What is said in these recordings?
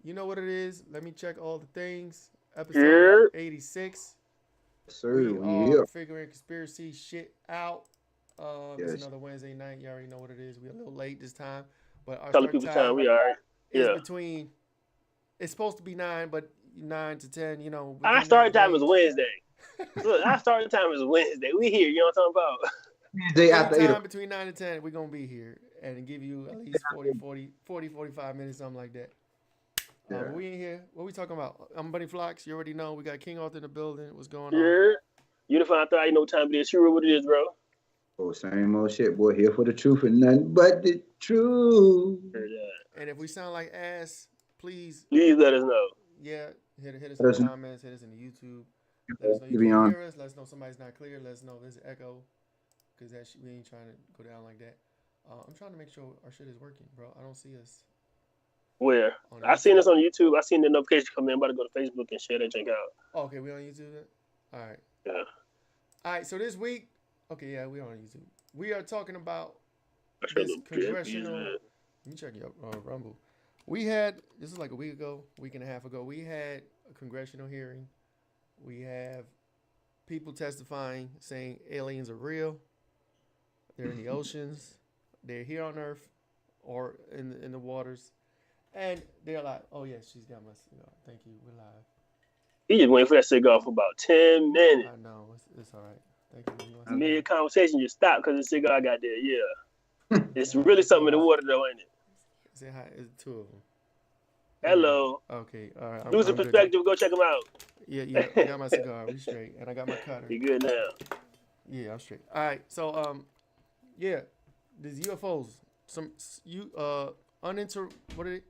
You know what it is. Let me check all the things. Episode Yeah. 86. Sir, We we are here. figuring conspiracy shit out. It's Yes. another Wednesday night. You already know what it is. We're a little late this time, but our Telling start people time time we all right. is Yeah. between. It's supposed to be 9, but 9 to 10. Our Within that starting time is range. Wednesday. Look, our starting time is Wednesday. We here. You know what I'm talking about? Day after 8 Anytime o'clock. between 9 and 10, we're gonna be here and give you at least 45 minutes, something like that. But Yeah. we ain't here. What we talking about? I'm Bunny Flocks. You already know. We got King Arthur in the building. What's going on? Yeah. Unified thought. You know what time it is. Sure what it is, bro. Oh, same old shit, boy. Here for the truth and nothing but the truth. Heard that. And if we sound like ass, please, Please let us know. yeah, hit us in the Let us know, comments. Hit us in the YouTube. Let us know you to be can't honest. hear us. Let us know somebody's not clear. Let us know there's an echo, because that we ain't trying to go down like that. I'm trying to make sure our shit is working, bro. I don't see us Where? on I seen YouTube. this on YouTube. I seen the notification come in. I'm about to go to Facebook and share that drink out. Oh, okay, we on YouTube then? All right. Yeah. All right, so this week, okay, yeah, we on YouTube. We are talking about I should this have congressional. Let me check your Rumble. We had, this is like a week ago, week and a half ago, we had a congressional hearing. We have people testifying saying aliens are real. They're in the oceans. They're here on Earth or in the waters. And they're like, oh, yeah, she's got my cigar. Thank you. We're live. He just waiting for that cigar for about 10 minutes. I know. It's all right. Thank you. You want some? Mid conversation just stopped because the cigar got there. Yeah. It's really something in the water though, ain't it? Say hi. It's two of them. Hello. Okay. All right. Lose the I'm good. perspective. Go check them out. Yeah. I got my cigar. We straight. And I got my cutter. You good now? Yeah, I'm straight. All right. So, yeah. These UFOs. What are they?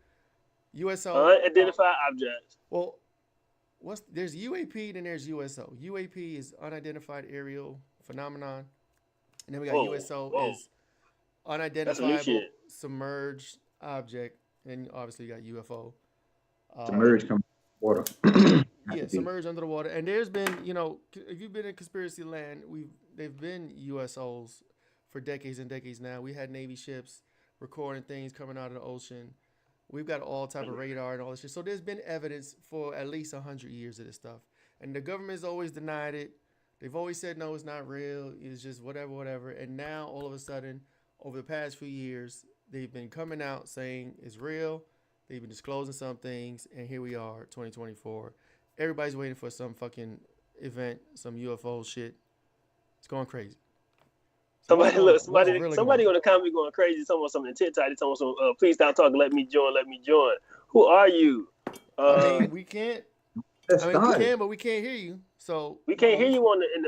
USO. Unidentified objects. Well, there's UAP, then there's USO. UAP is unidentified aerial phenomenon. And then we got USO is unidentifiable submerged object. And obviously you got UFO. Submerged from water. Yeah, submerged under the water. And there's been, if you've been in conspiracy land, they've been USOs for decades and decades now. We had Navy ships recording things coming out of the ocean. We've got all type of radar and all this shit. So there's been evidence for at least 100 years of this stuff. And the government's always denied it. They've always said, no, it's not real. It's just whatever. And now, all of a sudden, over the past few years, they've been coming out saying it's real. They've been disclosing some things. And here we are, 2024. Everybody's waiting for some fucking event, some UFO shit. It's going crazy. Somebody on the comment going crazy. Someone something TikTok. Someone some please stop talking. Let me join. Who are you? We can't. We can, but we can't hear you. So we can't hear you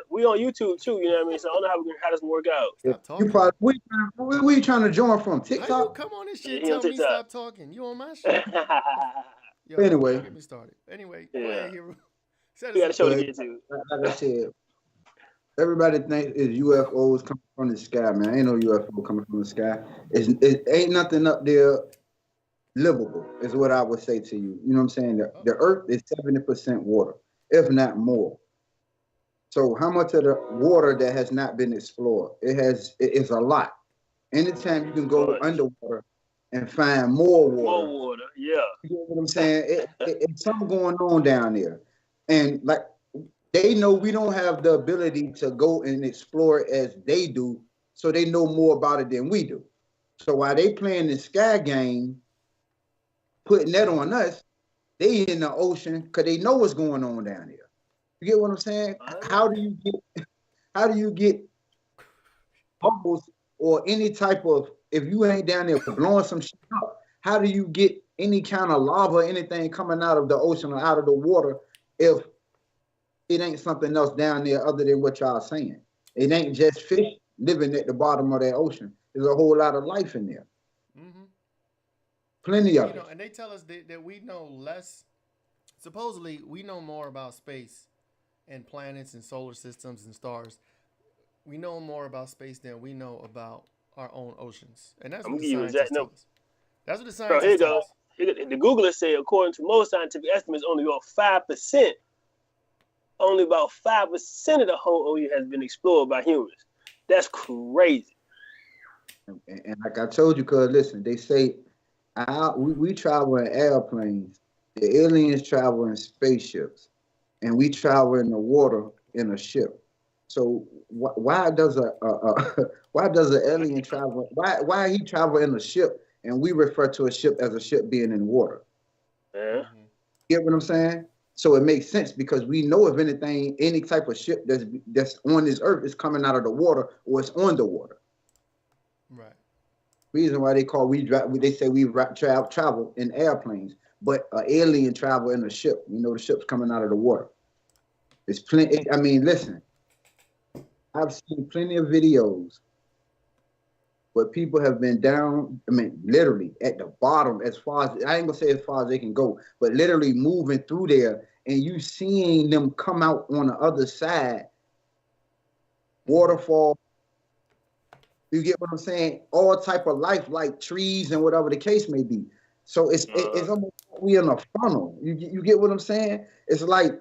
we on YouTube too. You know what I mean? So I don't know how this can work out. Stop talking. Where you trying to join from? TikTok? How you come on this shit? Tell me stop talking. You on my shit? Yo, anyway, don't get me started. Anyway, go ahead, Hero. We got a show to get to. Like I said, everybody thinks it's UFOs coming from the sky, man. Ain't no UFO coming from the sky. It ain't nothing up there livable, is what I would say to you. You know what I'm saying? The Earth is 70% water, if not more. So how much of the water that has not been explored? It is a lot. Anytime you can go underwater and find more water. More water, yeah. You know what I'm saying? It's something going on down there. And like they know we don't have the ability to go and explore it as they do, so they know more about it than we do. So while they playing the sky game, putting that on us, they in the ocean because they know what's going on down there. You get what I'm saying? How do you get bubbles or any type of, if you ain't down there blowing some shit up, how do you get any kind of lava or anything coming out of the ocean or out of the water if it ain't something else down there other than what y'all saying? It ain't just fish living at the bottom of that ocean. There's a whole lot of life in there. Mm-hmm. Plenty of it. And they tell us that we know less. Supposedly, we know more about space and planets and solar systems and stars. We know more about space than we know about our own oceans. And that's what the scientists tell us. That's what the scientists tell us. The Googlers say, according to most scientific estimates, only about 5%. Only about 5% of the whole ocean has been explored by humans. That's crazy. And like I told you, cuz listen, they say we travel in airplanes The aliens travel in spaceships, and we travel in the water in a ship. So why does why does an alien travel? Why he travel in a ship, and we refer to a ship as a ship being in water? Yeah. Mm-hmm. Get what I'm saying? So it makes sense because we know if anything, any type of ship that's on this earth is coming out of the water or it's on the water. Right. Reason why they call we drive, they say we travel in airplanes, but an alien travel in a ship. You know the ship's coming out of the water. It's plenty. I mean, listen, I've seen plenty of videos where people have been down. I mean, literally at the bottom, as far as I ain't gonna say as far as they can go, but literally moving through there, and you seeing them come out on the other side, waterfall. You get what I'm saying? All type of life, like trees and whatever the case may be. So it's almost like we in a funnel. You get what I'm saying? It's like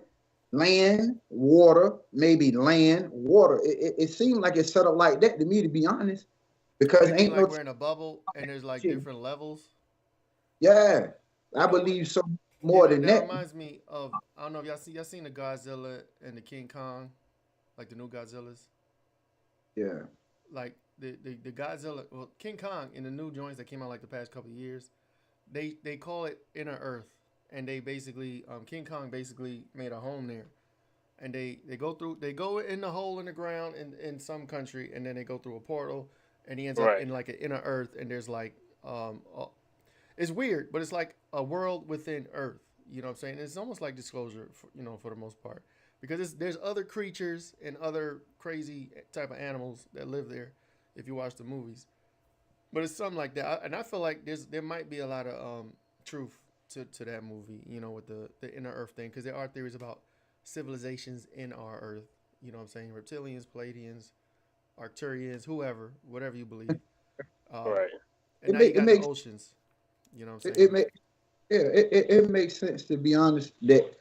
land, water, maybe land, water. It seems like it's set up like that to me, to be honest, Oh, because you mean ain't like no we're in a bubble and there's like shit. different levels? Yeah, You I know what? believe so You more know than that that. reminds me of, I don't know if y'all seen the Godzilla and the King Kong, like the new Godzillas. Yeah, Like the Godzilla, well, King Kong in the new joints that came out like the past couple of years, they call it Inner Earth, and they basically King Kong basically made a home there, and they go in the hole in the ground in some country, and then they go through a portal, and he ends up Right. in like an inner Earth, and there's like it's weird, but it's like a world within Earth. You know what I'm saying? It's almost like Disclosure, for the most part, because there's other creatures and other crazy type of animals that live there. If you watch the movies, but it's something like that, and I feel like there might be a lot of truth to that movie. With the inner Earth thing, because there are theories about civilizations in our Earth. You know what I'm saying? Reptilians, Palladians, Arcturians, whatever you believe. Um, Right. and it now you make it got the makes oceans. You know what I'm it, it saying? make yeah it makes sense, to be honest, that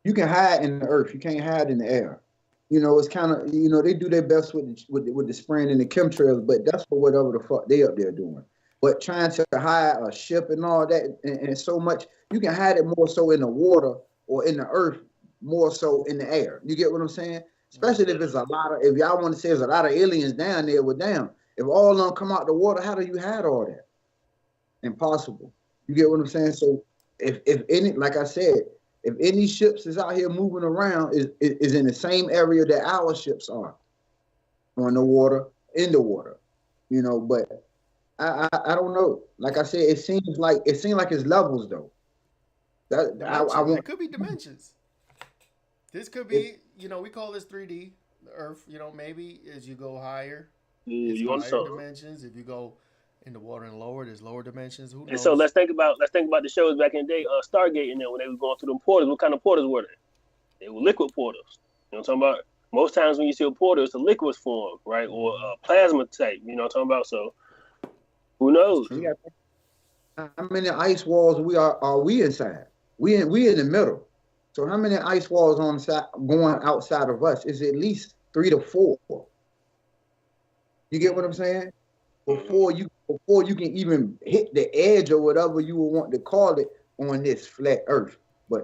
you can hide in the earth, you can't hide in the air. It's kind of, they do their best with the spraying and the chemtrails, but that's for whatever the fuck they up there doing. But trying to hide a ship and all that, and so much, you can hide it more so in the water or in the earth, more so in the air. You get what I'm saying? Especially Mm-hmm. if it's a lot of, if y'all want to say there's a lot of aliens down there, well, damn, if all of them come out the water, how do you hide all that? Impossible. You get what I'm saying? So if any, like I said, if any ships is out here moving around, is in the same area that our ships are, on the water, in the water. But I don't know. Like I said, it seems like it's levels though. That I Dimensions. want. It could be dimensions. This could be, we call this 3D, the Earth. Maybe as you go higher, Ooh, it's you want higher something? dimensions. If you go in the water and lower, there's lower dimensions. Who And so knows? let's think about the shows back in the day, Stargate, and then when they was going through them portals. What kind of portals were they? They were liquid portals. You know what I'm talking about? Most times when you see a portal, it's a liquid form, right, or Mm-hmm. a plasma type. You know what I'm talking about? So who That's knows? We true. got how many ice walls are we inside? We in the middle. So how many ice walls on side going outside of us? Is at least 3 to 4. You get what I'm Mm-hmm. saying? Mm-hmm. Before you can even hit the edge or whatever you would want to call it on this flat earth. But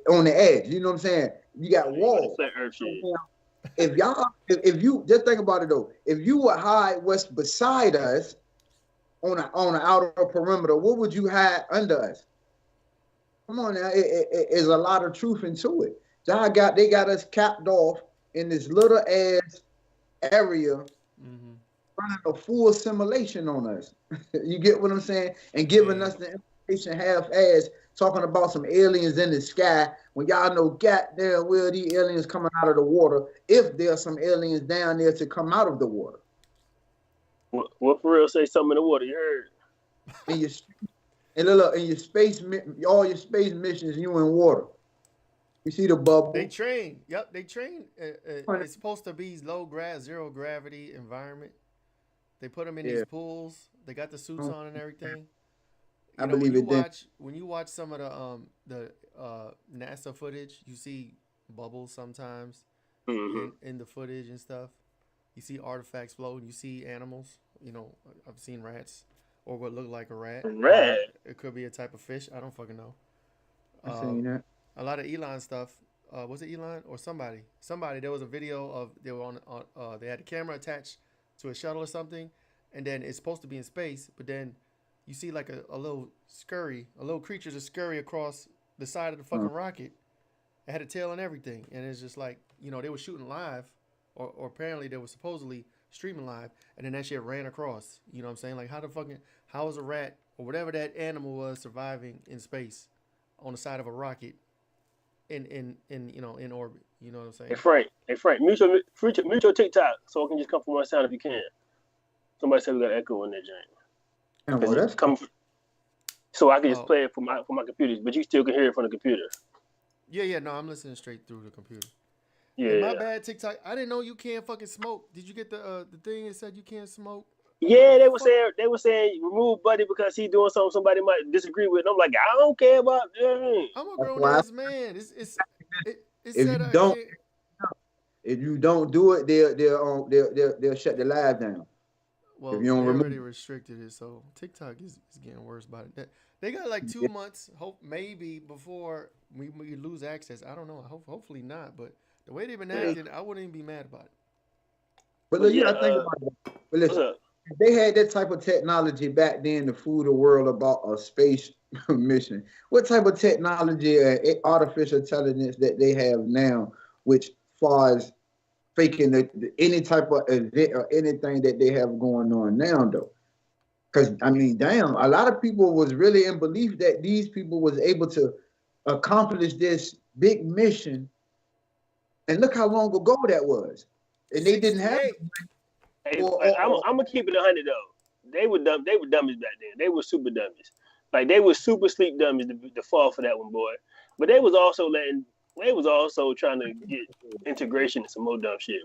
on the edge, you know what I'm saying? You got You got the walls. flat Earth So shit. now, if you just think about it though, if you would hide what's beside us on the outer perimeter, what would you hide under us? Come on now, it's a lot of truth into it. They got us capped off in this little ass area, Mm-hmm. running a full simulation on us. You get what I'm saying? And giving And us the information half-ass, talking about some aliens in the sky when y'all know goddamn well these aliens coming out of the water, if there's some aliens down there to come out of the water. What for real? Say something in the water. You heard? In your and look, in your space, all your space missions, you in water. You see the they bubble. train. Yep, they train. It's supposed to be zero gravity environment. They put them in these Yeah, pools. They got the suits on and everything. I When believe you it then. watch some of the NASA footage, you see bubbles sometimes Mm-hmm. in the footage and stuff. You see artifacts floating. You see animals. I've seen rats or what looked like a rat. Rat. It could be a type of fish. I don't fucking know. I seen that. A lot of Elon stuff. Was it Elon or somebody? Somebody. There was a video of they were on. They had a camera attached to a shuttle or something, and then it's supposed to be in space, but then you see like a little scurry, a little creature just scurry across the side of the fucking rocket. It had a tail and everything, and it's just like, you know, they were shooting live, or apparently they were supposedly streaming live, and then that shit ran across. You know what I'm saying? Like, how is a rat or whatever that animal was surviving in space on the side of a rocket in orbit? You know what I'm saying? Hey Frank, mute your TikTok so it can just come from one sound if you can. Somebody said we got echo in there, James. Well, that's coming. So I can just play it for my computer, but you still can hear it from the computer. Yeah. No, I'm listening straight through the computer. Yeah. Hey, my bad, TikTok. I didn't know you can't fucking smoke. Did you get the thing that said you can't smoke? Yeah, they were saying remove Buddy because he's doing something somebody might disagree with. And I'm like, I don't care about that. I'm a grown ass man. If you don't do it, they'll shut the live down. Well, they already restricted it, so TikTok is getting worse about it. They got like 2 months, maybe before we lose access. I don't know. Hopefully not. But the way they've been acting, I wouldn't even be mad about it. But look, I think about it. But listen, if they had that type of technology back then to fool the world about a space mission, what type of technology, artificial intelligence that they have now, which far as faking any type of event or anything that they have going on now, though? Because, I mean, damn, a lot of people was really in belief that these people was able to accomplish this big mission. And look how long ago that was. And they didn't have... Hey, I'm going to keep it 100, though. They were dummies back then. They were super dummies. Like, they were super sleep dummies to fall for that one, boy. But they was also trying to get integration and some more dumb shit.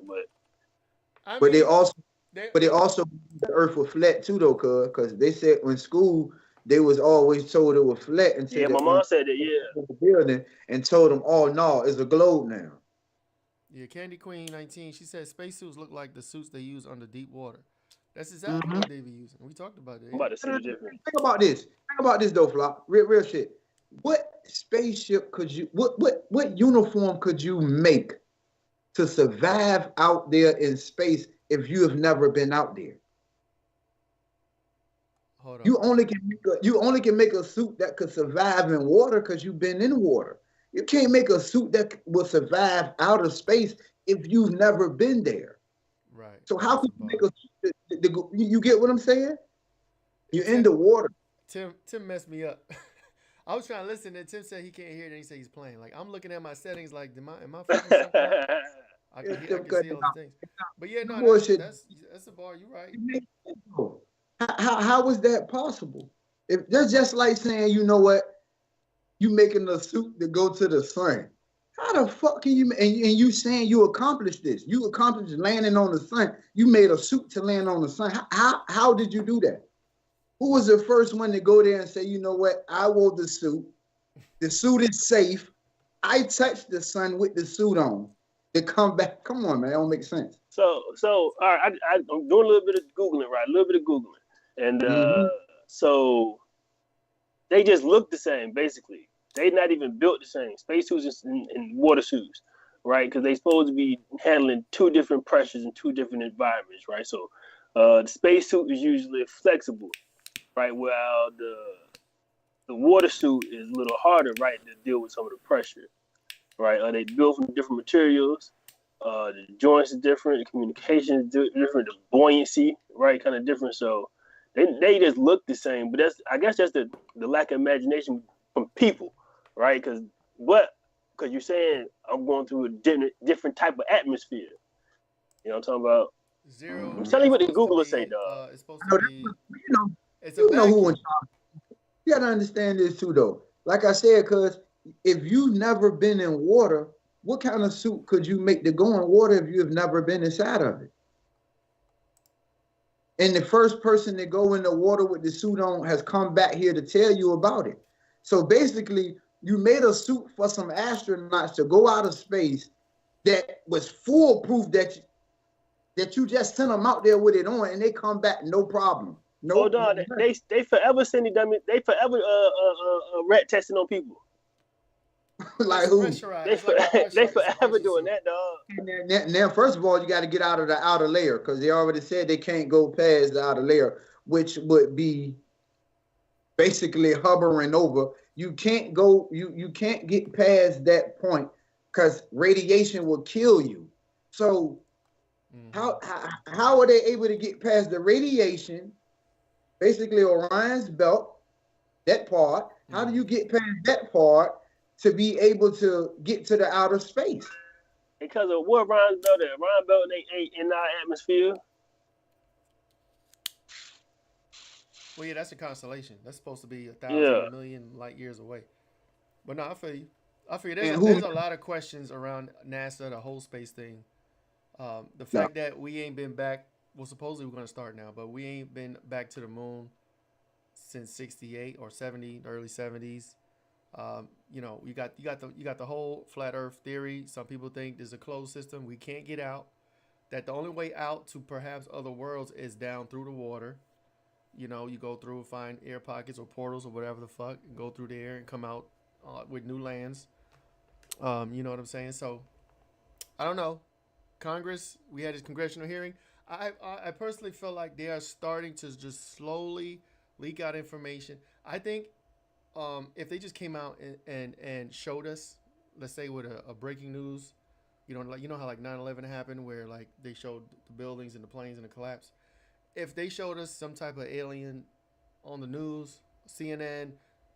But they also the earth was flat too, though, because they said in school they was always told it was flat until my mom said that. Yeah, the building and told them, "Oh no, it's a globe now." Yeah, Candy Queen 19. She said spacesuits look like the suits they use under deep water. That's exactly what they be using. We talked about it. I'm about to see the difference. Think about this. Think about this, though, Flop. Real shit. What spaceship could you? What uniform could you make to survive out there in space if you have never been out there? Hold on. You only can make a suit that could survive in water because you've been in water. You can't make a suit that will survive out of space if you've never been there. Right. So how could you make a suit you get what I'm saying? You're in the water. Tim messed me up. I was trying to listen, and Tim said he can't hear it, and he said he's playing. Like, I'm looking at my settings, like, am I fucking something up? I can see all the things. But yeah, no, that's a bar. You're right. How was that possible? If that's just like saying, you know what, you making a suit to go to the sun. How the fuck can you? And you saying you accomplished this? You accomplished landing on the sun. You made a suit to land on the sun. How did you do that? Who was the first one to go there and say, you know what, I wore the suit. The suit is safe. I touched the sun with the suit on. To come back. Come on, man. It don't make sense. So all right, I'm doing a little bit of Googling, right? A little bit of Googling. And so they just look the same, basically. They're not even built the same. Spacesuits and water suits, right? Because they're supposed to be handling two different pressures and two different environments, right? So the spacesuit is usually flexible, right? While the water suit is a little harder, right, to deal with some of the pressure, right? They built from different materials. The joints are different. The communication is different. The buoyancy, right, kind of different. So they just look the same. But I guess that's the lack of imagination from people, right? Because you're saying I'm going through a different type of atmosphere. You know what I'm talking about? Zero. I'm telling you what the Googlers say, dog. It's supposed to be. You know who in charge. You gotta understand this too, though. Like I said, because if you've never been in water, what kind of suit could you make to go in water if you've never been inside of it? And the first person to go in the water with the suit on has come back here to tell you about it. So basically, you made a suit for some astronauts to go out of space that was foolproof that you just sent them out there with it on and they come back no problem. Hold on, they forever sending dummy. They forever rat testing on people. Like who? They forever doing that, dog. Now, first of all, you got to get out of the outer layer because they already said they can't go past the outer layer, which would be basically hovering over. You can't go. You can't get past that point because radiation will kill you. So how are they able to get past the radiation? Basically, Orion's belt, that part. How do you get past that part to be able to get to the outer space? Because of what Orion's belt is. Orion's belt ain't in our atmosphere. Well, yeah, that's a constellation. That's supposed to be 1,000 million light years away. But no, I feel you. There's a lot of questions around NASA, the whole space thing. The fact that we ain't been back. Well, supposedly we're going to start now, but we ain't been back to the moon since 68 or 70, the early 70s. You know, you got the whole flat Earth theory. Some people think there's a closed system. We can't get out. That the only way out to perhaps other worlds is down through the water. You know, you go through, find air pockets or portals or whatever the fuck, and go through there and come out with new lands. You know what I'm saying? So, I don't know. Congress, we had this congressional hearing. I personally feel like they are starting to just slowly leak out information. I think if they just came out and showed us, let's say with a breaking news, you know how like 9/11 happened where like they showed the buildings and the planes and the collapse. If they showed us some type of alien on the news, CNN,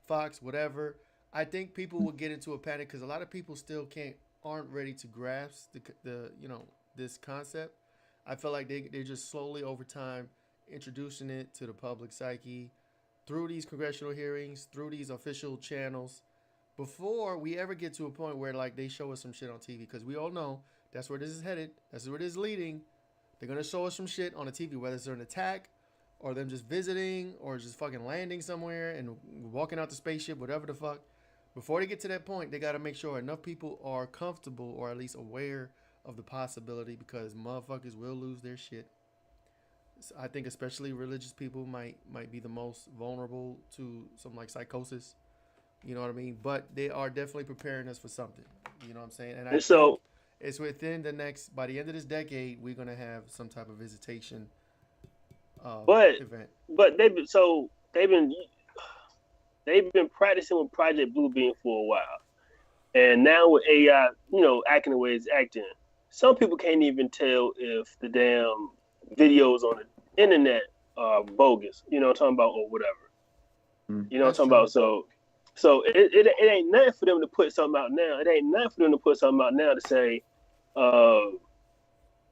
Fox, whatever, I think people will get into a panic because a lot of people still aren't ready to grasp the this concept. I feel like they're just slowly over time introducing it to the public psyche through these congressional hearings, through these official channels, before we ever get to a point where like they show us some shit on TV. Because we all know that's where this is headed. That's where this is leading. They're going to show us some shit on the TV, whether it's an attack or them just visiting or just fucking landing somewhere and walking out the spaceship, whatever the fuck. Before they get to that point, they got to make sure enough people are comfortable or at least aware of the possibility because motherfuckers will lose their shit. So I think especially religious people might be the most vulnerable to some like psychosis. You know what I mean? But they are definitely preparing us for something. You know what I'm saying? And I think it's within by the end of this decade, we're gonna have some type of visitation event. But they've been practicing with Project Bluebeam for a while, and now with AI, acting the way it's acting, some people can't even tell if the damn videos on the internet are bogus. You know what I'm talking about, or whatever. You know what I'm talking about. So it ain't nothing for them to put something out now. It ain't nothing for them to put something out now to say,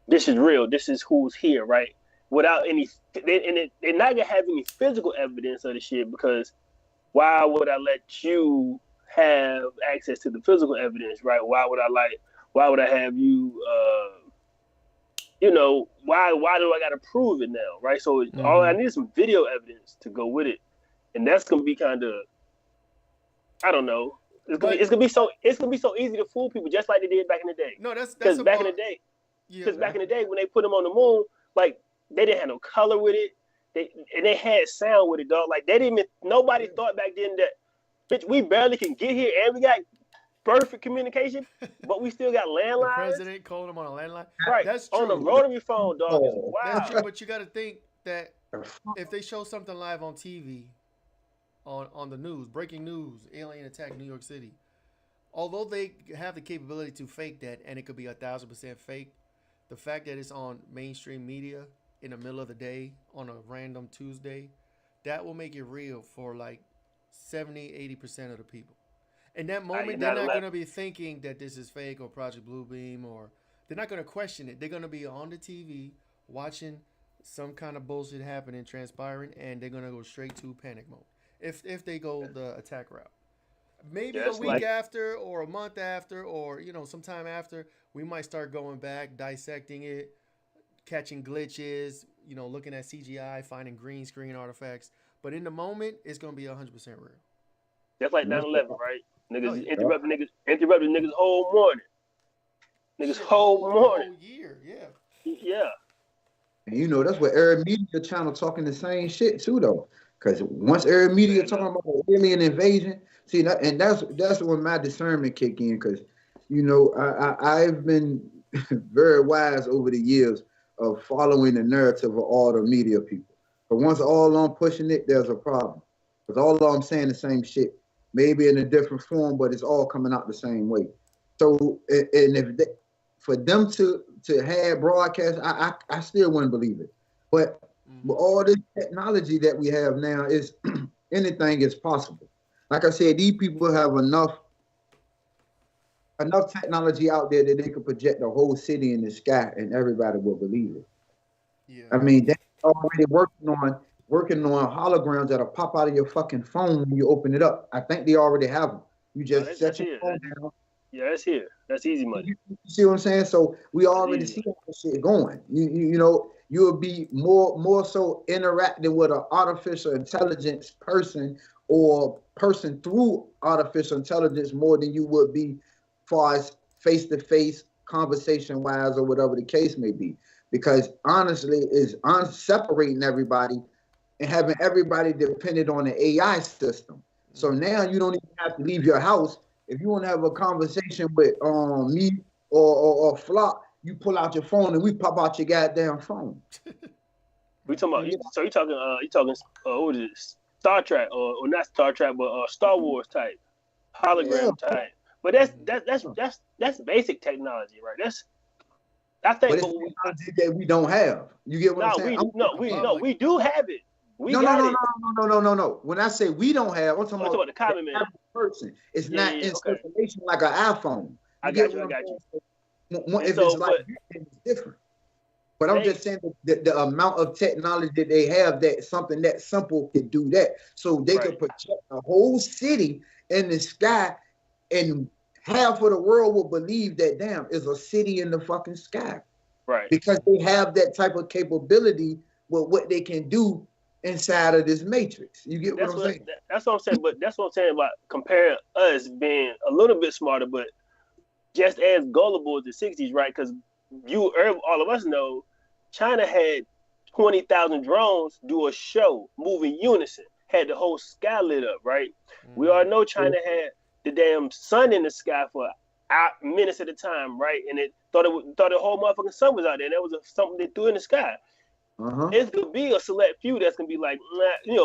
this is real. This is who's here, right? Without any, they're not gonna have any physical evidence of the shit because why would I let you have access to the physical evidence, right? Why would I have you? Why do I gotta prove it now, right? So all I need is some video evidence to go with it, and that's gonna be kind of. I don't know. It's gonna be so easy to fool people, just like they did back in the day. No, that's back in the day. Because back in the day when they put them on the moon, like they didn't have no color with it. They had sound with it, dog. Like nobody thought back then that, bitch, we barely can get here and we got perfect communication, but we still got landlines. The president calling them on a landline. Right. That's true. On the rotary phone, dog. Wow. That's true, but you got to think that if they show something live on TV. On the news, breaking news, alien attack, New York City. Although they have the capability to fake that, and it could be 1,000% fake, the fact that it's on mainstream media in the middle of the day on a random Tuesday, that will make it real for like 70-80% of the people. In that moment, they're not going to be thinking that this is fake or Project Bluebeam, or they're not going to question it. They're going to be on the TV watching some kind of bullshit happening, transpiring, and they're going to go straight to panic mode. If they go the attack route, maybe a week after or a month after or sometime after, we might start going back, dissecting it, catching glitches, looking at CGI, finding green screen artifacts. But in the moment, it's gonna be 100% real. That's like 9/11, right? Niggas interrupted niggas whole morning. Niggas whole morning. Whole year, yeah. Yeah. And you know, that's what every media channel talking the same shit too, though. Because once every media talking about an alien invasion, see that, and that's when my discernment kick in. Because you know, I've been very wise over the years of following the narrative of all the media people. But once all I'm pushing it, there's a problem. Because all of them saying the same shit, maybe in a different form, but it's all coming out the same way. So, and if they, for them to have broadcast, I still wouldn't believe it. But with all this technology that we have now, is anything is possible. Like I said, these people have enough technology out there that they could project the whole city in the sky, and everybody will believe it. Yeah. I mean, they're already working on holograms that'll pop out of your fucking phone when you open it up. I think they already have them. You just set your phone down. Yeah, that's here. That's easy money. You see what I'm saying? So we already see all this shit going. You know, you'll be more so interacting with an artificial intelligence person or person through artificial intelligence more than you would be far as face-to-face conversation wise or whatever the case may be. Because honestly, is separating everybody and having everybody dependent on the AI system. So now you don't even have to leave your house. If you want to have a conversation with me or Flock, you pull out your phone and we pop out your goddamn phone. We talking about so you talking what is it? Star Trek or not Star Trek, but Star Wars type hologram type. But that's basic technology, right? I think but it's technology that we don't have. You get what I'm saying? We do have it. No. When I say we don't have, I'm talking about the common man person. It's not installation like an iPhone. I got you. If it's like it's different. But I'm just saying that the amount of technology that they have, that something that simple could do that. So they could project a whole city in the sky, and half of the world will believe that, damn, is a city in the fucking sky. Right. Because they have that type of capability with what they can do inside of this matrix. You get what I'm saying? That's what I'm saying. But that's what I'm saying about comparing us being a little bit smarter, but just as gullible as the 60s, right? Because all of us know China had 20,000 drones do a show, move in unison, had the whole sky lit up, right? We all know China had the damn sun in the sky for minutes at a time, right? And it thought the whole motherfucking sun was out there. And that was something they threw in the sky. It's gonna be a select few that's gonna be like,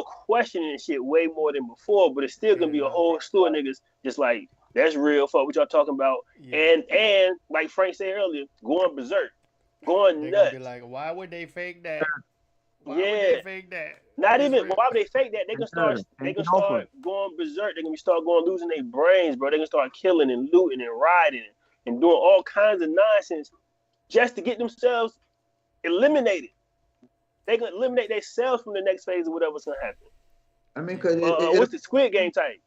questioning shit way more than before, but it's still gonna be a whole slew of niggas just like, that's real, fuck what y'all talking about. Yeah. And like Frank said earlier, going berserk, going nuts. Be like, why would they fake that? Why would they fake that? Not even why would they fake that? They can start going berserk. They can start losing their brains, bro. They can start killing and looting and rioting and doing all kinds of nonsense just to get themselves eliminated. They can eliminate themselves from the next phase of whatever's gonna happen. I mean, because what's the Squid Game type?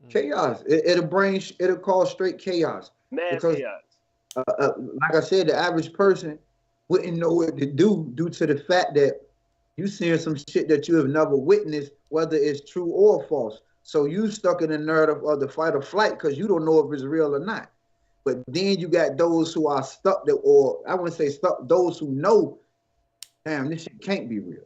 Chaos. It'll cause straight chaos. Mass chaos. Like I said, the average person wouldn't know what to do due to the fact that you seeing some shit that you have never witnessed, whether it's true or false. So you stuck in the narrative of the fight or flight because you don't know if it's real or not. But then you got those who are stuck, or I wouldn't say stuck, those who know, damn, this shit can't be real.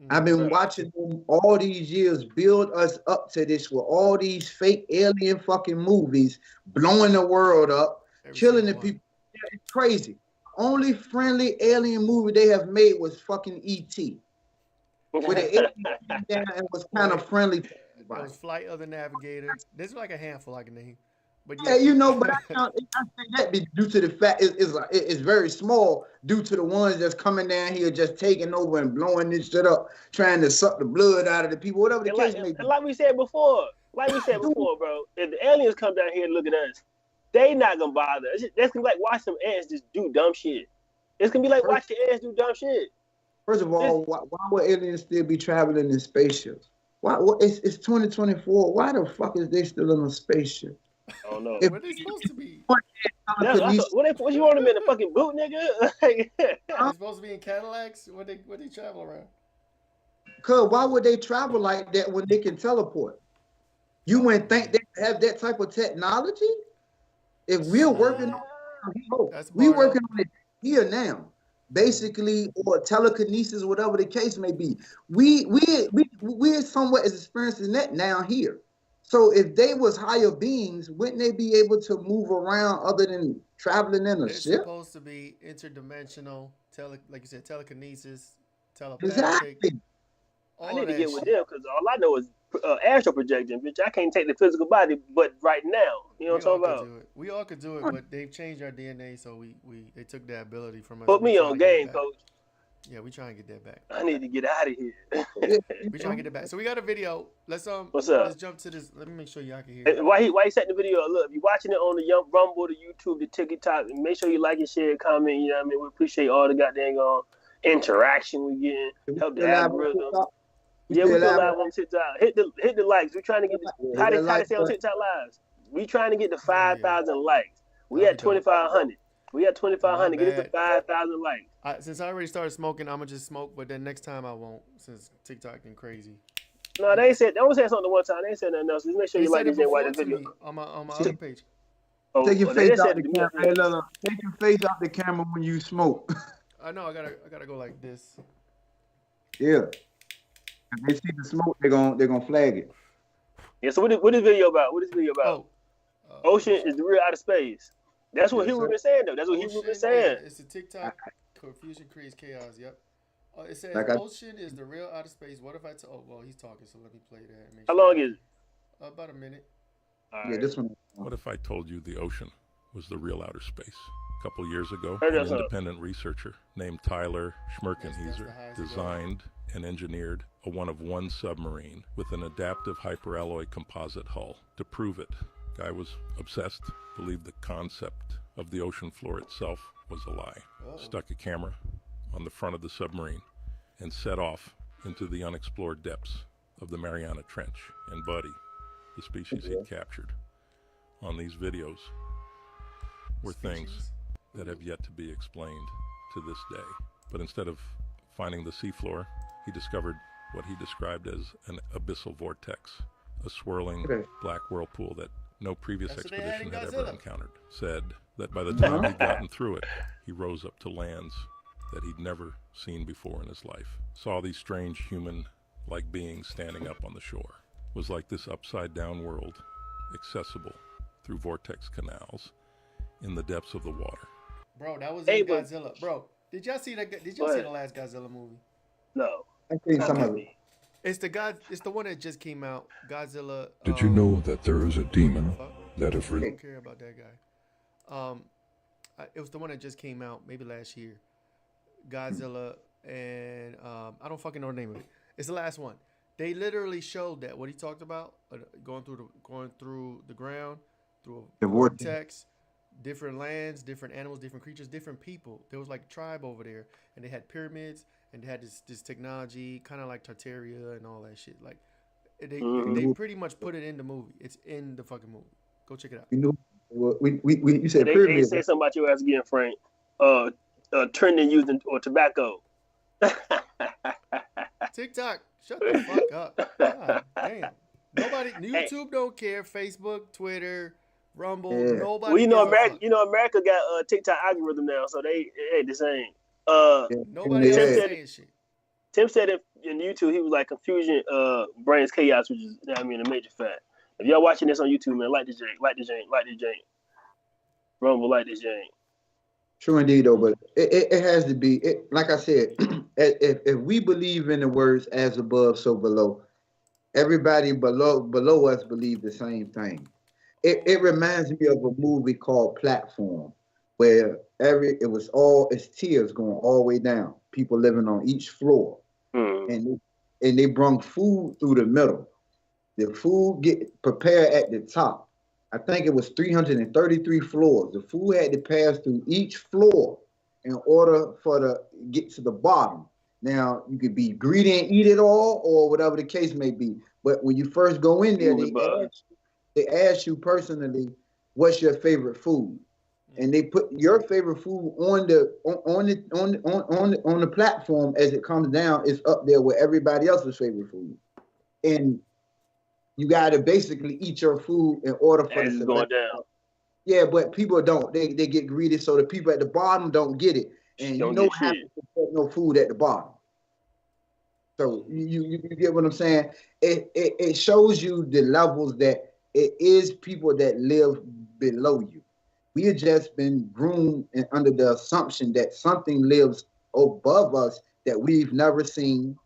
I've been watching them all these years build us up to this with all these fake alien fucking movies, blowing the world up, killing the people. It's crazy. Only friendly alien movie they have made was fucking E.T. Where the alien came down and was kind of friendly. It was Flight of the Navigator. There's like a handful I can name. But but I think that be due to the fact it's very small due to the ones that's coming down here just taking over and blowing this shit up, trying to suck the blood out of the people, whatever the case may be. Like we said before, bro, if the aliens come down here and look at us, they not gonna bother. That's gonna be like watch some ants just do dumb shit. It's gonna be like watch the ants do dumb shit. First of all, why would aliens still be traveling in spaceships? Why? It's 2024. Why the fuck is they still in a spaceship? I don't know. Where they supposed to be? What you want them in a fucking boot, nigga? They're supposed to be in Cadillacs. What they travel around? Cause why would they travel like that when they can teleport? You wouldn't think they have that type of technology? If we're working on it, working on it here now. basically, or telekinesis, whatever the case may be. We're somewhat as experiencing that now here. So if they was higher beings, wouldn't they be able to move around other than traveling in a They're ship? supposed to be interdimensional, like you said, telekinesis, telepathic, Exactly. I all need to that get with shit. them because all I know is astral projection, bitch. I can't take the physical body, but right now, you know We what I'm all talking could about? do it. We all could do it, but they've changed our DNA, so we they took that ability from us. Put We me trying on to get it game, back. coach. Yeah, we trying to get that back. I need to get out of here. Yeah, We trying to get it back. So we got a video. What's up? Let's jump to this. Let me make sure y'all can hear And it. why he setting the video up? Look, if you're watching it on the Rumble, the YouTube, the TikTok, make sure you like and share, comment. You know what I mean? We appreciate all the goddamn interaction we getting. we Help the still live on algorithm. TikTok. Yeah, we still live live on TikTok. Hit the likes. We trying to get hit how that they like say on button. TikTok lives. We trying to get to Hell yeah. 5,000 likes. We That'd at be dope. 2,500. We at And my 2,500. Get it to bad. 5,000 likes. Since I already started smoking, I'm gonna just smoke. But then next time I won't, since TikTok and crazy. No, they only said something one time. They ain't said nothing else. Just make sure They you like said it this and watch before this to video. me on my See, other page. take your They face said out it the to me. camera. Hey, look, take your face out the camera when you smoke. I know I gotta go like this. Yeah. If they see the smoke, they're gonna flag it. Yeah, so what is video about? What is video about? Oh, Ocean is the real outer space. That's what Yes, Hebrew sir. been saying, though. That's what Hebrew Ocean, been saying. yeah, it's a TikTok. Confusion creates chaos. Yep. It says Like I- ocean is the real outer space. What if I? Oh, well, he's talking, so let me play that. And make How sure long I- is it? About a minute. All Yeah, right. this one. What if I told you the ocean was the real outer space? A couple years ago, Heard an that song. independent researcher named Tyler That's the Schmerkenhieser highest it goes. designed and engineered a one-of-one submarine with an adaptive hyperalloy composite hull. To prove it, guy was obsessed, believed the concept of the ocean floor itself was a lie. Uh-oh. Stuck a camera on the front of the submarine and set off into the unexplored depths of the Mariana Trench. And Buddy, the species he'd captured on these videos, were things Species? that have yet to be explained to this day. But instead of finding the seafloor, he discovered what he described as an abyssal vortex, a swirling Okay. black whirlpool that no previous That's what they had in expedition had ever Godzilla. encountered. Said that by the time he'd gotten through it, he rose up to lands that he'd never seen before in his life. Saw these strange human-like beings standing up on the shore. Was like this upside-down world, accessible through vortex canals in the depths of the water. Bro, that was Hey, in but- Godzilla. Bro, did y'all see that? Did y'all What? see the last Godzilla movie? No. I've seen some of it. It's the one that just came out. Godzilla. Did you know that there is a demon Fuck. that is I re- don't care about that guy. It was the one that just came out maybe last year. Godzilla and I don't fucking know the name of it. It's the last one. They literally showed that what he talked about, going through the ground, through a The vortex. vortex, different lands, different animals, different creatures, different people. There was like a tribe over there, and they had pyramids, and they had this technology, kind of like Tartaria and all that shit. Like they pretty much put it in the movie. It's in the fucking movie. Go check it out. You know, you said They pyramid. say something about your ass again, Frank. Turning using or tobacco. TikTok, shut the fuck up. God damn. Nobody, YouTube don't care. Facebook, Twitter, Rumble, Yeah. nobody. Well, you know, gives a fuck. America got a TikTok algorithm now, so they ain't the same. Nobody Yeah. else is saying shit. Tim said in YouTube, he was like, confusion brings chaos, which is, I mean, a major fact. If y'all watching this on YouTube, man, like this jank, like this jank, like this jank. Rumble, like this jank. True indeed, though, but it has to be. Like I said, if we believe in the words "as above, so below," everybody below us believe the same thing. It reminds me of a movie called Platform, where it's tiers going all the way down. People living on each floor, and they brung food through the middle. The food get prepared at the top. I think it was 333 floors. The food had to pass through each floor in order for get to the bottom. Now, you could be greedy and eat it all, or whatever the case may be. But when you first go in there, they ask you personally, what's your favorite food? And they put your favorite food on the platform as it comes down. It's up there with everybody else's favorite food. And you got to basically eat your food in order for As it's going down. Yeah, but people don't. They get greedy, so the people at the bottom don't get it. and you Don't know get what shit. happens if there's no food at the bottom. So you get what I'm saying? It shows you the levels that it is people that live below you. We have just been groomed and under the assumption that something lives above us that we've never seen.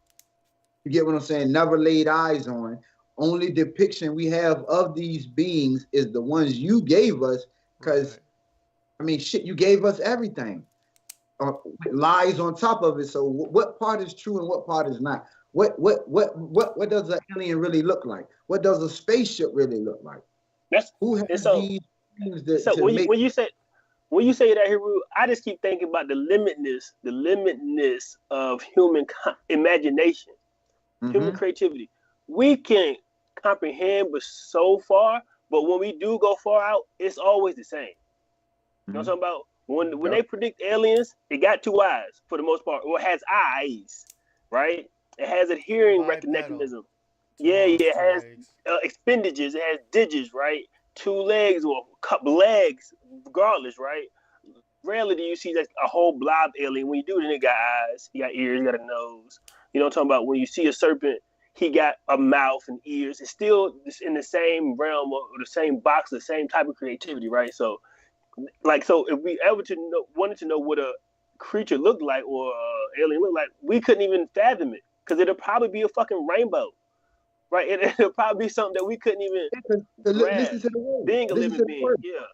You get what I'm saying? Never laid eyes on. Only depiction we have of these beings is the ones you gave us, because Right. I mean, shit, you gave us everything. Lies on top of it. So what part is true and what part is not? What does an alien really look like? What does a spaceship really look like? That's Who and has so these things that so to when make? you say that, Hiru, I just keep thinking about the limitness of human imagination, human Mhm. creativity. We can comprehend, but so far. But when we do go far out, it's always the same. You know what I'm talking about? When Yep. they predict aliens, it got two eyes for the most part, or it has eyes, right? It has a hearing Bipedal. mechanism. Two Yeah, arms, it two has legs. appendages. It has digits, right? Two legs or a couple legs, regardless, right? Rarely do you see that a whole blob alien. When you do, then it got eyes, he got ears, he got a nose. You know what I'm talking about? When you see a serpent, he got a mouth and ears. It's still in the same realm or the same box, the same type of creativity, right? So if we ever wanted to know what a creature looked like or alien looked like, we couldn't even fathom it because it'll probably be a fucking rainbow, right? It'll probably be something that we couldn't even Listen grasp. to the word. Being a Listen living to the being, word. yeah,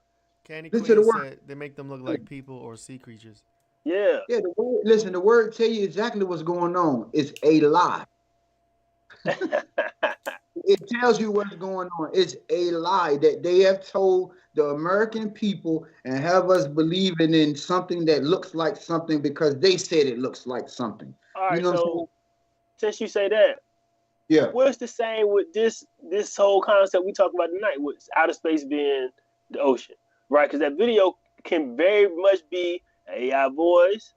Candy Listen to the Queen word. said they make them look like people or sea creatures. yeah. Yeah, the word. Listen, the word tell you exactly what's going on. It's a lie. It tells you what's going on. It's a lie that they have told the American people and have us believing in something that looks like something because they said it looks like something. All You right, know what I'm saying? so since you say that, Yeah. what's the same with this whole concept we talk about tonight, with outer space being the ocean, right? Because that video can very much be AI voice,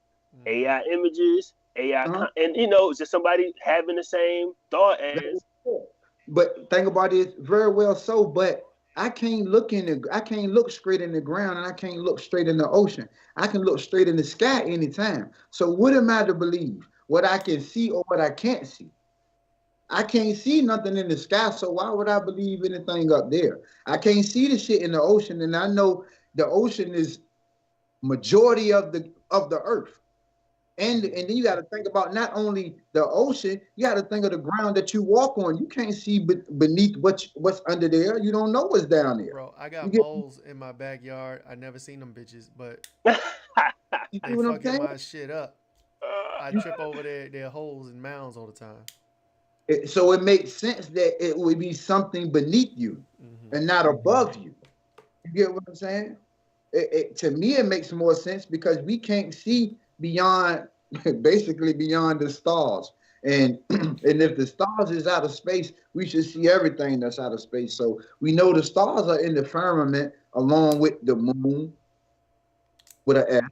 AI images, AI, Uh-huh. and it's just somebody having the same thought as. But think about it very well so, but I can't look straight in the ground and I can't look straight in the ocean. I can look straight in the sky anytime. So what am I to believe? What I can see or what I can't see? I can't see nothing in the sky, so why would I believe anything up there? I can't see the shit in the ocean, and I know the ocean is majority of the earth. And then you got to think about not only the ocean, you got to think of the ground that you walk on. You can't see beneath what's under there. You don't know what's down there. Bro, I You got get, moles in my backyard. I never seen them bitches, but you see they what I'm fucking saying? my shit up. I trip over their holes and mounds all the time. So it makes sense that it would be something beneath you and not above you. You get what I'm saying? To me, it makes more sense because we can't see beyond, basically beyond the stars. And and if the stars is out of space, we should see everything that's out of space. So we know the stars are in the firmament along with the moon with an S,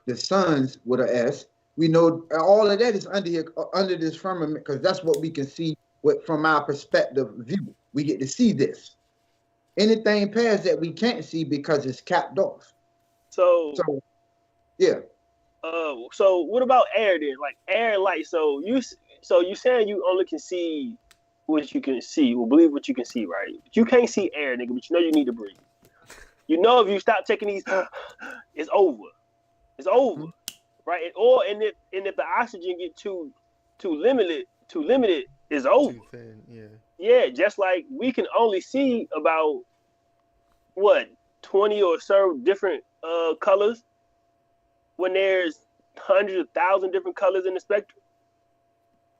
the suns with an S. We know all of that is under here, under this firmament, because that's what we can see from our perspective view. We get to see this. Anything past that we can't see because it's capped off. So yeah. So what about air then? Like air and light. So you saying you only can see what you can see, or believe what you can see, right? But you can't see air, nigga. But you know you need to breathe. You know if you stop taking these, it's over. It's over, right? And if the oxygen get too limited, it's over. Too thin, yeah. Yeah, just like we can only see about 20 or so different colors when there's hundreds of thousands different colors in the spectrum.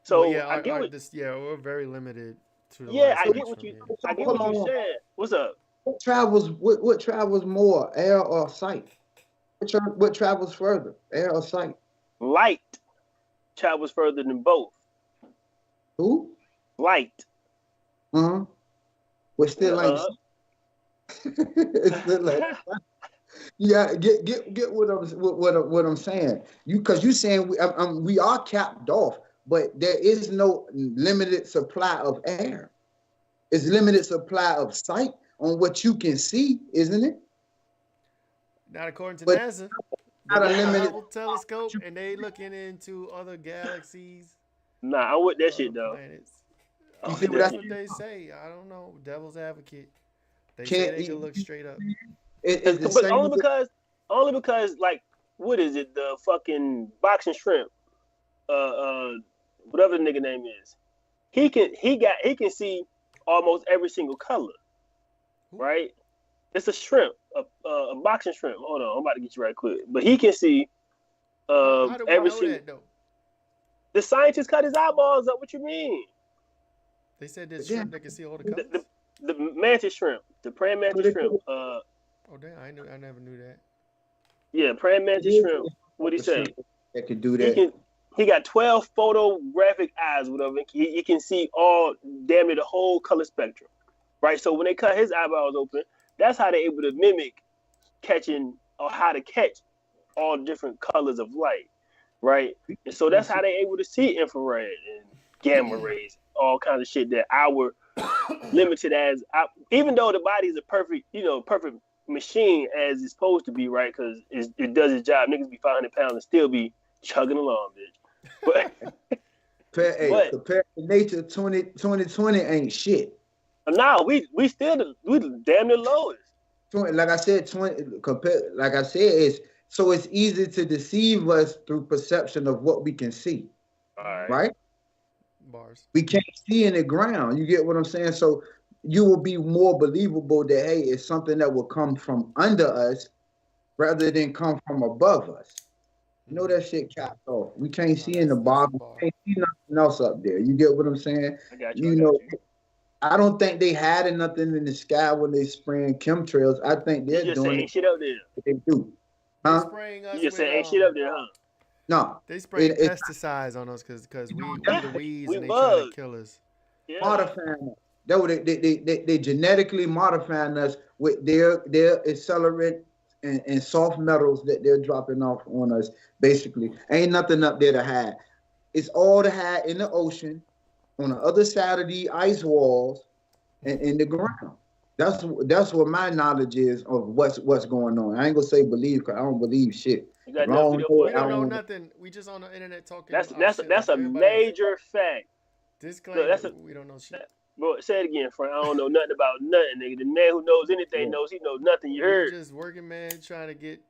So well, yeah, I get we're very limited to the I light get what spectrum, you I get what you said. What's up? What travels more, air or sight? What travels further, air or sight? Light travels further than both. Who? Light. Uh-huh. But still ain't. It's still like, yeah, get what I'm saying. Because you saying we are capped off, but there is no limited supply of air. It's limited supply of sight on what you can see, isn't it? Not according to But NASA. not a got the limited. Hubble telescope, and they looking into other galaxies, Nah, I'm with that other shit though. planets. I'm see with what that That's I shit. what they say. I don't know. Devil's advocate. They say Can't. they can look straight up. It's the But same. only because like what is it? The fucking boxing shrimp, whatever the nigga name is. He can see almost every single color, right? It's a shrimp, a boxing shrimp. Hold on, I'm about to get you right quick. But he can see How do we every know single. that though? The scientists cut his eyeballs up. What you mean? They said there's shrimp that can see all the colors. The mantis shrimp, the praying mantis shrimp. Oh damn! I never knew that. Yeah, praying mantis shrimp. What he say? That could do that. He got 12 photographic eyes, whatever. He can see all damn near the whole color spectrum, right? So when they cut his eyeballs open, that's how they're able to mimic catching or how to catch all different colors of light, right? And so that's how they're able to see infrared and gamma rays, all kinds of shit that our limited as, even though the body is a perfect machine as it's supposed to be, right? Because it does its job. Niggas be 500 pounds and still be chugging along, bitch. But Compared to nature, 2020 ain't shit. Now we damn near lowest. Like I said, it's easy to deceive us through perception of what we can see. Right? Bars. We can't see in the ground. You get what I'm saying? So you will be more believable that hey, it's something that will come from under us rather than come from above us. You know that shit capped off. We can't see in the bottom. We can't see nothing else up there. You get what I'm saying? I got you. I don't think they had nothing in the sky when they spraying chemtrails. I think they're just doing saying shit up there. They do. Huh? They spraying us You just saying ain't shit up there, huh? No. They spraying pesticides on us because we the weeds and they trying to kill us. Yeah. Modifying us. They genetically modifying us with their accelerant and soft metals that they're dropping off on us. Basically, ain't nothing up there to hide. It's all to hide in the ocean, on the other side of the ice walls, and in the ground. That's what my knowledge is of what's going on. I ain't gonna say believe because I don't believe shit. We don't know nothing. We just on the internet talking. That's a major fact. Disclaimer: we don't know shit. Bro, say it again, Frank. I don't know nothing about nothing, nigga. The man who knows anything knows he knows nothing. You heard? We're just working man trying to get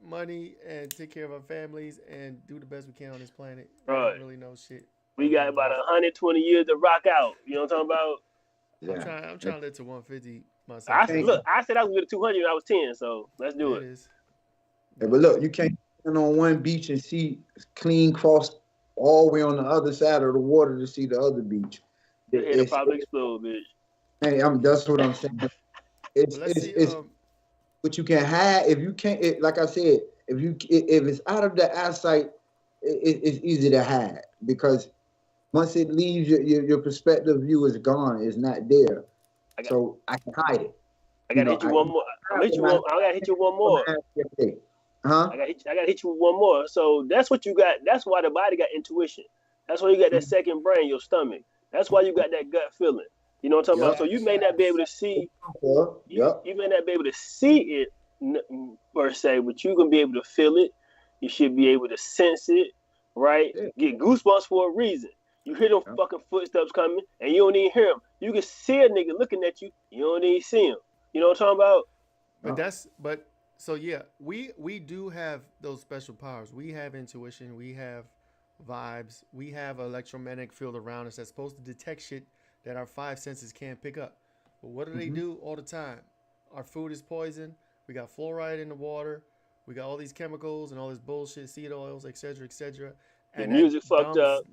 money and take care of our families and do the best we can on this planet. Right. We don't really know shit. We got about 120 years to rock out. You know what I'm talking about? Yeah. I'm trying to live to 150 myself. I said I was good to 200 when I was 10, so let's do it. Yeah, but look, you can't stand on one beach and see clean cross all the way on the other side of the water to see the other beach. It'll probably explode, bitch. Hey, that's what I'm saying. It's what you can hide. If you can't, like I said, if it's out of the eyesight, it's easy to hide because once it leaves your perspective view is gone. It's not there. So I can hide it. I gotta hit you one more. I gotta hit you one more. Huh? I gotta hit you with one more. So that's what you got. That's why the body got intuition. That's why you got that second brain, your stomach. That's why you got that gut feeling. You know what I'm talking about? So you may not be able to see. You may not be able to see it per se, but you can be able to feel it. You should be able to sense it, right? Get goosebumps for a reason. You hear them fucking footsteps coming, and you don't even hear them. You can see a nigga looking at you. You don't even see him. You know what I'm talking about? So yeah, we do have those special powers. We have intuition. We have vibes. We have an electromagnetic field around us that's supposed to detect shit that our five senses can't pick up. But what do they do all the time? Our food is poison. We got fluoride in the water. We got all these chemicals and all this bullshit, seed oils, etc., etc. And the music fucked up.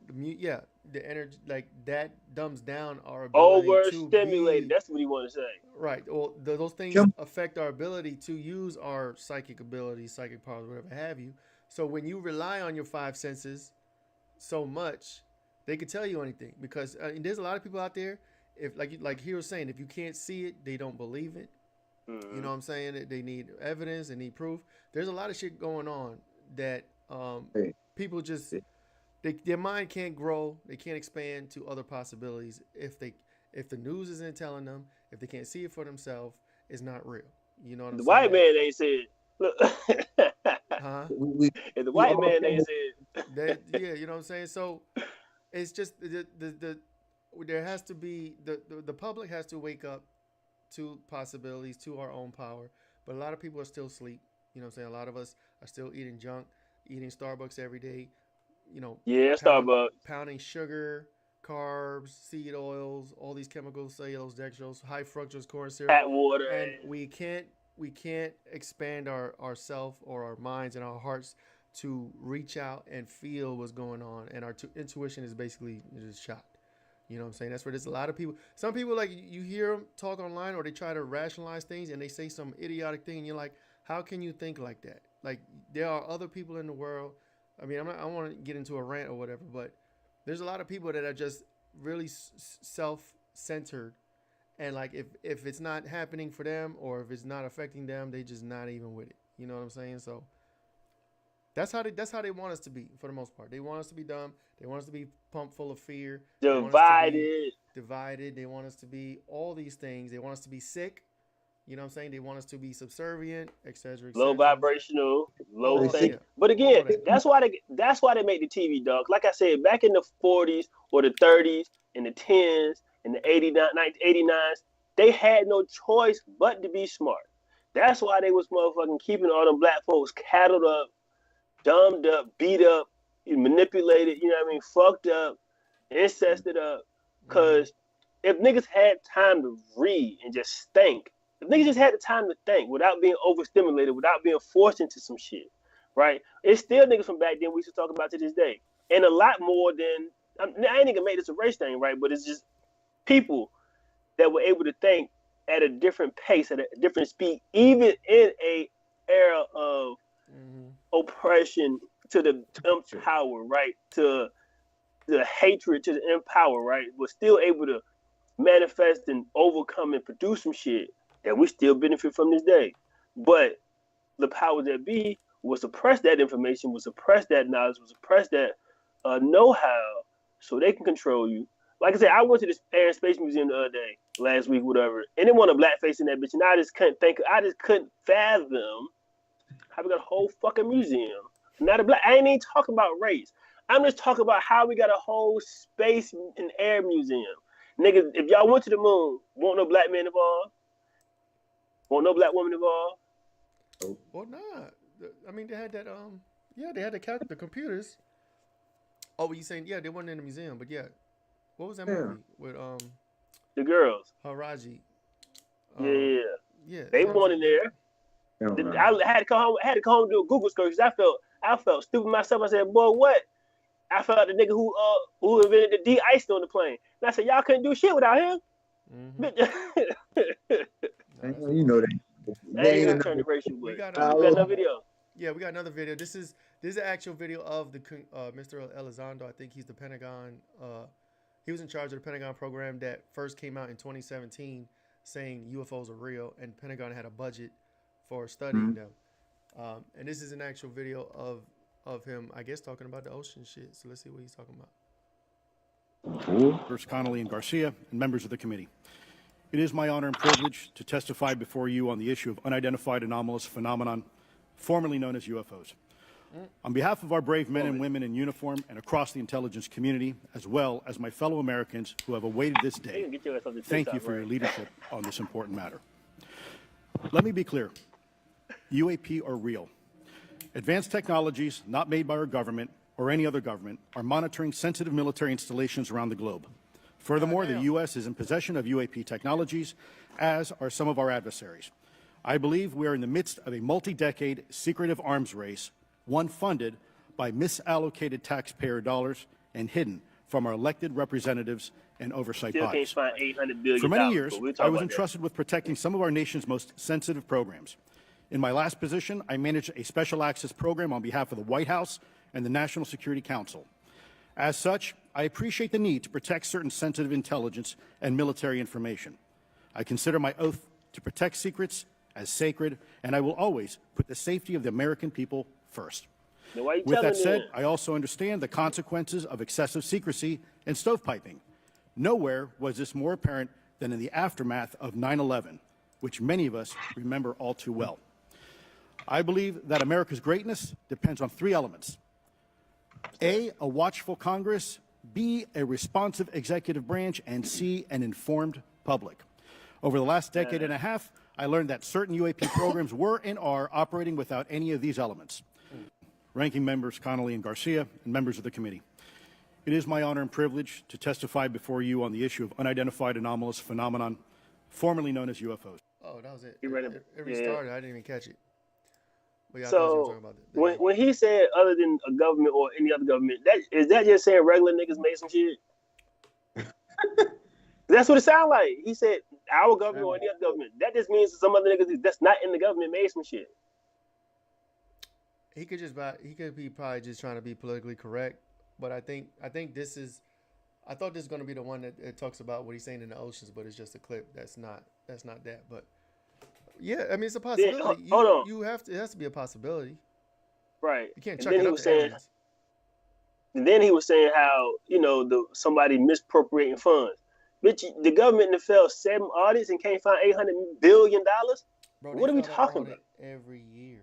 The energy like that dumbs down our ability overstimulated. That's what he want to say. Right. Well, those things affect our ability to use our psychic abilities, psychic powers, whatever have you. So when you rely on your five senses so much, they could tell you anything because there's a lot of people out there. If like he was saying, if you can't see it, they don't believe it. You know what I'm saying? They need evidence, they need proof. There's a lot of shit going on that people just their mind can't grow, they can't expand to other possibilities if the news isn't telling them, if they can't see it for themselves, it's not real. You know what I'm saying? The white man ain't said. Look. Huh? If the we white all man came ain't said, Yeah, you know what I'm saying? So it's just there has to be the public has to wake up to possibilities, to our own power. But a lot of people are still asleep. You know what I'm saying? A lot of us are still eating junk, eating Starbucks every day, you know, yeah, pounding, Starbucks. pounding sugar, carbs, seed oils, all these chemicals, cellulose, dextrose, high fructose corn syrup, Hot water. and we can't expand ourself or our minds and our hearts to reach out and feel what's going on, and our intuition is basically just shot. You know what I'm saying? That's where there's a lot of people. Some people, like, you hear them talk online or they try to rationalize things and they say some idiotic thing and you're like, how can you think like that? Like, there are other people in the world. I mean, I don't want to get into a rant or whatever, but there's a lot of people that are just really self-centered, and like if it's not happening for them or if it's not affecting them, they just not even with it. You know what I'm saying? So that's how they want us to be for the most part. They want us to be dumb. They want us to be pumped full of fear. They want us to be divided. They want us to be all these things. They want us to be sick. You know what I'm saying? They want us to be subservient, etc., etc. Low vibrational, low Oh, thing. yeah. But again, All that. that's why they make the TV, dog. Like I said, back in the 40s or the 30s and the 10s and the 89s, they had no choice but to be smart. That's why they was motherfucking keeping all them black folks cattled up, dumbed up, beat up, manipulated, you know what I mean, fucked up, incested up. Because if niggas had time to read and just think, if niggas just had the time to think without being overstimulated, without being forced into some shit, right? It's still niggas from back then we should talk about to this day. And a lot more than, I ain't gonna make this a race thing, right? But it's just people that were able to think at a different pace, at a different speed, even in a era of oppression to the power, right? To the hatred to the empower, right? Was still able to manifest and overcome and produce some shit that we still benefit from this day. But the power that be will suppress that information, will suppress that knowledge, will suppress that know-how so they can control you. Like I said, I went to this Air and Space Museum the other day, last week, whatever, and they want a blackface in that bitch, and I just couldn't fathom how we got a whole fucking museum. Not a black, I ain't even talking about race. I'm just talking about how we got a whole space and air museum. Niggas, if y'all went to the moon, won't no black man involved? Won't no black woman involved? Well, nah. I mean, they had that. Yeah, they had the computers. Oh, you saying they weren't in the museum, but yeah, what was that movie with the girls? Haraji. Yeah. They weren't in there. I had to come home and do a Google search because I felt stupid myself. I said, boy, what? I felt like the nigga who invented the de-icing on the plane. And I said, y'all couldn't do shit without him. You know that. I ain't gonna turn the racial, but we got another video. Yeah, we got another video. This is an actual video of the Mr. Elizondo. I think he's the Pentagon. He was in charge of the Pentagon program that first came out in 2017, saying UFOs are real, and Pentagon had a budget for studying them. And this is an actual video of him, I guess, talking about the ocean shit. So let's see what he's talking about. First Connolly and Garcia, and members of the committee. It is my honor and privilege to testify before you on the issue of unidentified anomalous phenomenon, formerly known as UFOs. On behalf of our brave men and women in uniform and across the intelligence community, as well as my fellow Americans who have awaited this day, thank you for your leadership on this important matter. Let me be clear. UAP are real. Advanced technologies not made by our government or any other government are monitoring sensitive military installations around the globe. Furthermore, the U.S. is in possession of UAP technologies, as are some of our adversaries. I believe we are in the midst of a multi-decade secretive arms race, one funded by misallocated taxpayer dollars and hidden from our elected representatives and oversight bodies. For many years, I was entrusted with protecting some of our nation's most sensitive programs. In my last position, I managed a special access program on behalf of the White House and the National Security Council. As such, I appreciate the need to protect certain sensitive intelligence and military information. I consider my oath to protect secrets as sacred, and I will always put the safety of the American people first. With that said, I also understand the consequences of excessive secrecy and stovepiping. Nowhere was this more apparent than in the aftermath of 9/11, which many of us remember all too well. I believe that America's greatness depends on three elements. A watchful Congress, B, a responsive executive branch, and C, an informed public. Over the last decade and a half, I learned that certain UAP programs were and are operating without any of these elements. Ranking members Connolly and Garcia, and members of the committee. It is my honor and privilege to testify before you on the issue of unidentified anomalous phenomenon, formerly known as UFOs. Oh, that was it. You read It restarted. I didn't even catch it. But yeah, I thought you were So talking about that. when he said other than a government or any other government, is that just saying regular niggas made some shit? That's what it sounded like. He said our government or any other government. That just means some other niggas that's not in the government made some shit. He could be probably just trying to be politically correct, but I think this is. I thought this was going to be the one that talks about what he's saying in the oceans, but it's just a clip. That's not that. But yeah, I mean it's a possibility. Hold on. It has to be a possibility. Right. You can't chuck it up to evidence. And then he was saying how somebody misappropriating funds. Bitch, the government failed 7 audits and can't find $800 billion. Bro, what are we talking about? Every year.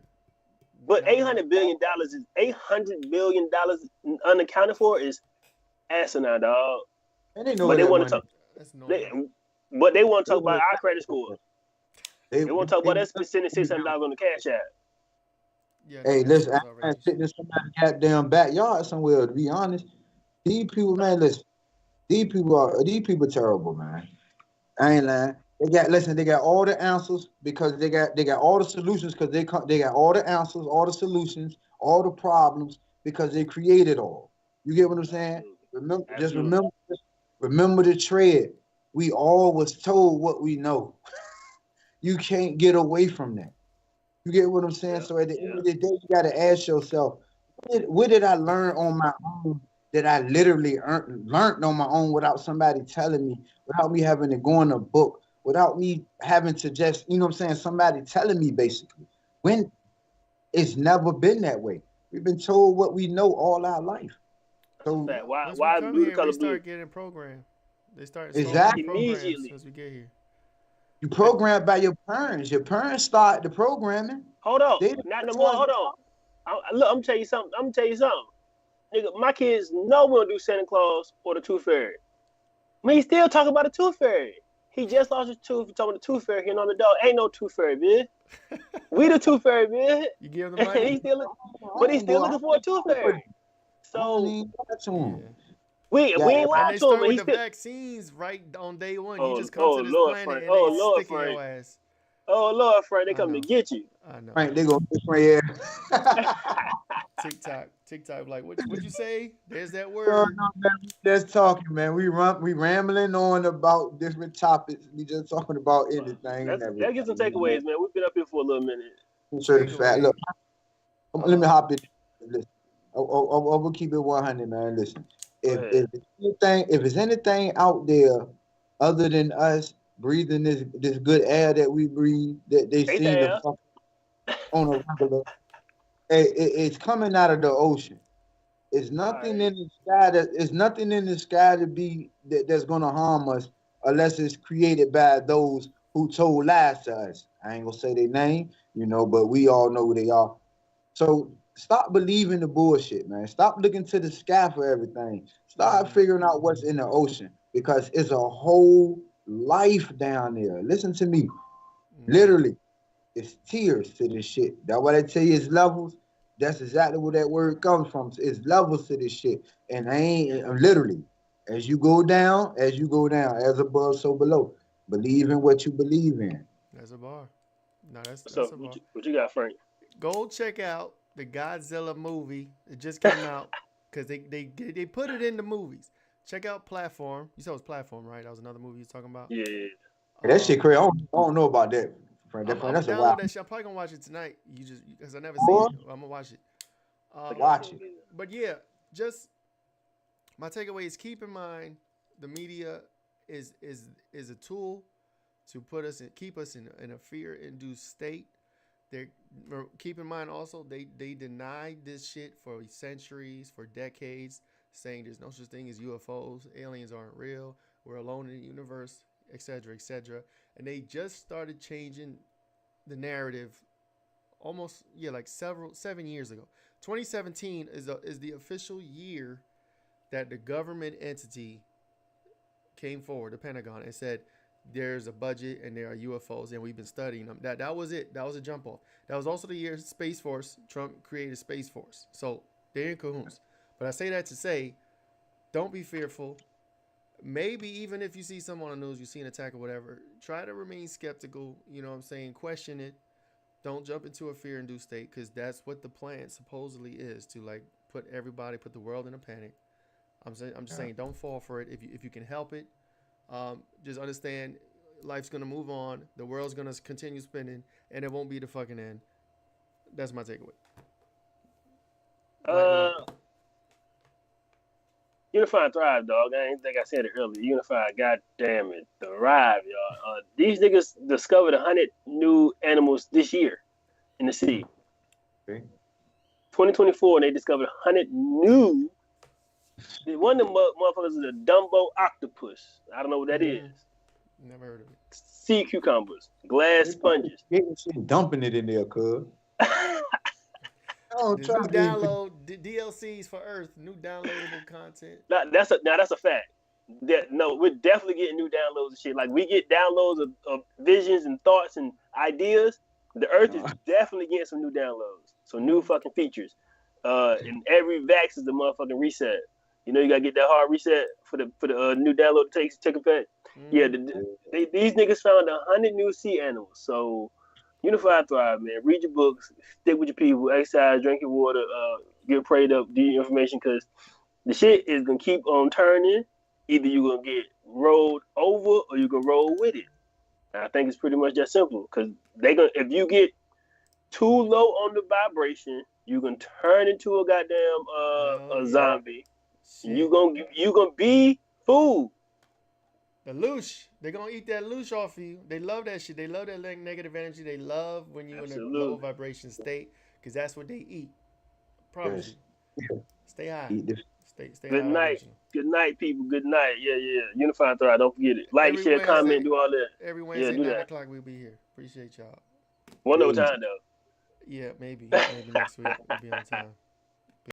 But $800 billion is $800 billion unaccounted for is asinine, dog. And they know but they want to talk. But they want to talk about our credit score. They want to talk about us sending $600 on the cash app. Yeah, hey, listen, I'm sitting in somebody's goddamn backyard somewhere. To be honest, these people, man, listen. These people terrible, man. I ain't lying. They got all the answers because they got all the solutions because they got all the answers, all the solutions, all the problems because they created all. You get what I'm saying? Remember the tread. We all was told what we know. You can't get away from that. You get what I'm saying? Yeah, so at the end of the day, you got to ask yourself, what did I learn on my own that I literally learned on my own without somebody telling me, without me having to go in a book, without me having to just, somebody telling me basically. When it's never been that way. We've been told what we know all our life. So why blue color blue? Start getting programmed. They start immediately as we get here. You programmed by your parents. Your parents start the programming. Hold on, not no more. Hold on. Look, I'm tell you something. Nigga, my kids know we don't do Santa Claus or the Tooth Fairy. I mean, he still talking about the Tooth Fairy. He just lost his tooth. He talking about the Tooth Fairy. He on the dog. Ain't no Tooth Fairy, man. We the Tooth Fairy, man. You give him the money. He's still looking for a Tooth Fairy. So we ain't lying to him. And they start with the vaccines right on day one. You just come to this planet and they stick in your ass. Oh Lord, Frank, they come to get you. I know. Frank, they gonna get Frank. TikTok, like what you say? There's that word. No, man, we just talking, man. We rambling on about different topics. We just talking about anything. Let's get some takeaways, man. We've been up here for a little minute. Look, let me hop in. Listen, I will keep it 100, man. Listen, if it's anything out there other than us breathing this good air that we breathe, that they see on a regular, it's coming out of the ocean. It's nothing in the sky that's gonna harm us unless it's created by those who told lies to us. I ain't gonna say their name, but we all know who they are. So stop believing the bullshit, man. Stop looking to the sky for everything. Start figuring out what's in the ocean because it's a whole life down there. Listen to me. Literally, it's tears to this shit. That's what I tell you is levels. That's exactly where that word comes from. It's levels to this shit. And literally, as you go down, as above, so below. Believe in what you believe in. That's a bar. No, that's so a bar. What you got, Frank? Go check out the Godzilla movie. It just came out because they put it in the movies. Check out Platform. You said it was Platform, right? That was another movie you was talking about? Yeah. That shit crazy. I don't know about that. That's a wild. That shit. I'm probably gonna watch it tonight. Because I never seen it. I'm gonna watch it. Watch it. But yeah, just my takeaway is keep in mind the media is a tool to keep us in a fear-induced state. Keep in mind also they denied this shit for centuries, for decades, saying there's no such thing as UFOs, aliens aren't real, we're alone in the universe, etc., etc. And they just started changing the narrative almost like 7 years ago. 2017 is the official year that the government entity came forward, the Pentagon, and said there's a budget and there are UFOs and we've been studying them. That was it. That was a jump off. That was also the year Space Force, Trump created Space Force. So they're in cahoots. But I say that to say, don't be fearful. Maybe even if you see someone on the news, you see an attack or whatever, try to remain skeptical. You know what I'm saying? Question it. Don't jump into a fear-induced state, because that's what the plan supposedly is, to like put the world in a panic. I'm just saying, don't fall for it. If you can help it, just understand life's gonna move on. The world's gonna continue spinning, and it won't be the fucking end. That's my takeaway. Unify and thrive, dog. I didn't think I said it earlier. Unify, goddamn it, thrive, y'all. These niggas discovered 100 new animals this year in the sea. Okay. 2024, and they discovered 100 new. One of them motherfuckers is a Dumbo octopus. I don't know what that is. Never heard of it. Sea cucumbers, glass sponges. Dumping it in there, cuz. New download DLCs for Earth, new downloadable content. That's a fact. We're definitely getting new downloads and shit. Like, we get downloads of visions and thoughts and ideas. The Earth is definitely getting some new downloads, some new fucking features. And every vax is the motherfucking reset. You know, you gotta get that hard reset for the new download to take effect. Yeah, these niggas found 100 new sea animals. So unify, thrive, man. Read your books, stick with your people, exercise, drink your water, get prayed up, do your information, because the shit is gonna keep on turning. Either you're gonna get rolled over or you're gonna roll with it. And I think it's pretty much that simple, because if you get too low on the vibration, you're gonna turn into a goddamn a zombie. You gonna be food. The loosh. They're going to eat that loosh off of you. They love that shit. They love that negative energy. They love when you're in a low vibration state, because that's what they eat. Promise you. Stay high. Stay Good high. Night. Good night, people. Good night. Yeah. Unify and thrive. Don't forget it. Like, Every share, Wednesday, comment, do all that. Every Wednesday, do 9 that. o'clock, we'll be here. Appreciate y'all. One more time, though. Yeah, maybe. Maybe next week we'll be on time.